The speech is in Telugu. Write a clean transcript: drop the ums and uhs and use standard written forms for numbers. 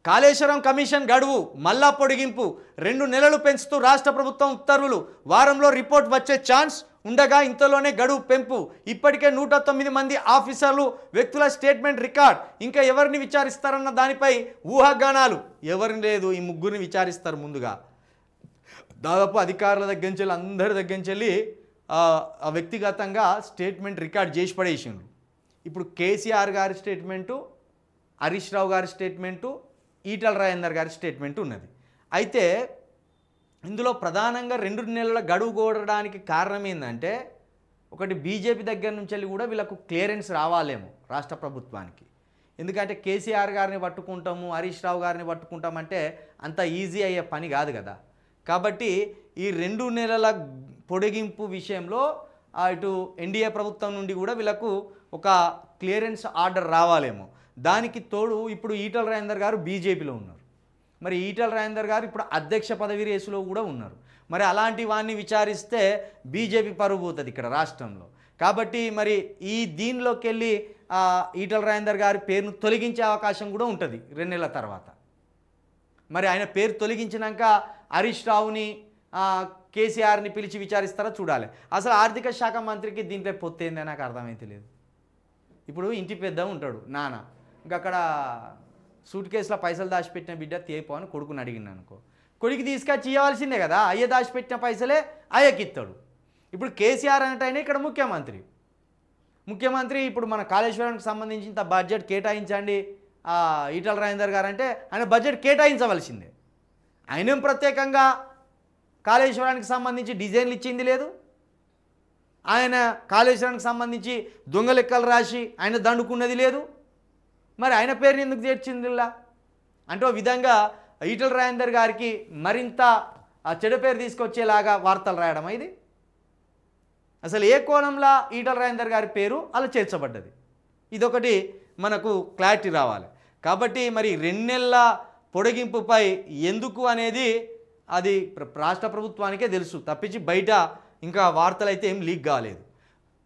కాళేశ్వరం కమిషన్ గడువు మళ్ళా పొడిగింపు 2 నెలలు పెంచుతూ రాష్ట్ర ప్రభుత్వం ఉత్తర్వులు వారంలో రిపోర్ట్ వచ్చే ఛాన్స్ ఉండగా ఇంతలోనే గడువు పెంపు ఇప్పటికే 109 మంది ఆఫీసర్లు వ్యక్తుల స్టేట్మెంట్ రికార్డ్ ఇంకా ఎవరిని విచారిస్తారన్న దానిపై ఊహాగానాలు ఎవరిని లేదు ఈ ముగ్గురిని విచారిస్తారు ముందుగా దాదాపు అధికారుల దగ్గర నుంచి అందరి దగ్గర నుంచి వ్యక్తిగతంగా స్టేట్మెంట్ రికార్డ్ చేసి పడేసిండ్రు ఇప్పుడు కేసీఆర్ గారి స్టేట్మెంటు హరీష్ రావు గారి స్టేట్మెంటు ఈటల రాజేందర్ గారి స్టేట్మెంట్ ఉన్నది అయితే ఇందులో ప్రధానంగా 2 నెలల గడువు కోరడానికి కారణం ఏంటంటే ఒకటి బీజేపీ దగ్గర నుంచి కూడా వీళ్ళకు క్లియరెన్స్ రావాలేమో రాష్ట్ర ప్రభుత్వానికి ఎందుకంటే కేసీఆర్ గారిని పట్టుకుంటాము హరీష్ రావు గారిని పట్టుకుంటామంటే అంత ఈజీ అయ్యే పని కాదు కదా కాబట్టి ఈ 2 నెలల పొడిగింపు విషయంలో ఇటు ఎన్డీఏ ప్రభుత్వం నుండి కూడా వీళ్ళకు ఒక క్లియరెన్స్ ఆర్డర్ రావాలేమో దానికి తోడు ఇప్పుడు ఈటల రాజేందర్ గారు బీజేపీలో ఉన్నారు మరి ఈటల రాజేందర్ గారు ఇప్పుడు అధ్యక్ష పదవి రేసులో కూడా ఉన్నారు మరి అలాంటి వాడిని విచారిస్తే బీజేపీ పరువు పోతుంది ఇక్కడ రాష్ట్రంలో కాబట్టి మరి ఈ దీనిలోకి వెళ్ళి ఈటల రాజేందర్ గారి పేరును తొలగించే అవకాశం కూడా ఉంటుంది 2 నెలల తర్వాత మరి ఆయన పేరు తొలగించినాక హరీష్ రావుని కేసీఆర్ని పిలిచి విచారిస్తారో చూడాలి అసలు ఆర్థిక శాఖ మంత్రికి దీంట్లో పొత్తేందే నాకు అర్థమైతే లేదు ఇప్పుడు ఇంటి పెద్ద ఉంటాడు నాన్న ఇంకా అక్కడ సూట్ కేసులో పైసలు దాచిపెట్టిన బిడ్డ తేపో అని కొడుకుని అడిగిన అనుకో కొడుకు తీసుకొచ్చి ఇవ్వాల్సిందే కదా అయ్యే దాచిపెట్టిన పైసలే అయ్యకిస్తాడు ఇప్పుడు కేసీఆర్ అనేటైనా ఇక్కడ ముఖ్యమంత్రి ఇప్పుడు మన కాళేశ్వరానికి సంబంధించిన బడ్జెట్ కేటాయించండి ఈటల రాజేందర్ గారు అంటే ఆయన బడ్జెట్ కేటాయించవలసిందే ఆయనేం ప్రత్యేకంగా కాళేశ్వరానికి సంబంధించి డిజైన్లు ఇచ్చింది లేదు ఆయన కాళేశ్వరానికి సంబంధించి దొంగ లెక్కలు రాసి ఆయన దండుకున్నది లేదు మరి ఆయన పేరుని ఎందుకు చేర్చిందిలా అంటే ఓ విధంగా ఈటల రాజేందర్ గారికి మరింత చెడు పేరు తీసుకొచ్చేలాగా వార్తలు రాయడం ఇది అసలు ఏ కోణంలో ఈటల రాజేందర్ గారి పేరు అలా చేర్చబడ్డది ఇదొకటి మనకు క్లారిటీ రావాలి కాబట్టి మరి 2 నెలల పొడిగింపుపై ఎందుకు అనేది అది రాష్ట్ర ప్రభుత్వానికే తెలుసు తప్పించి బయట ఇంకా వార్తలు అయితే ఏం లీక్ కాలేదు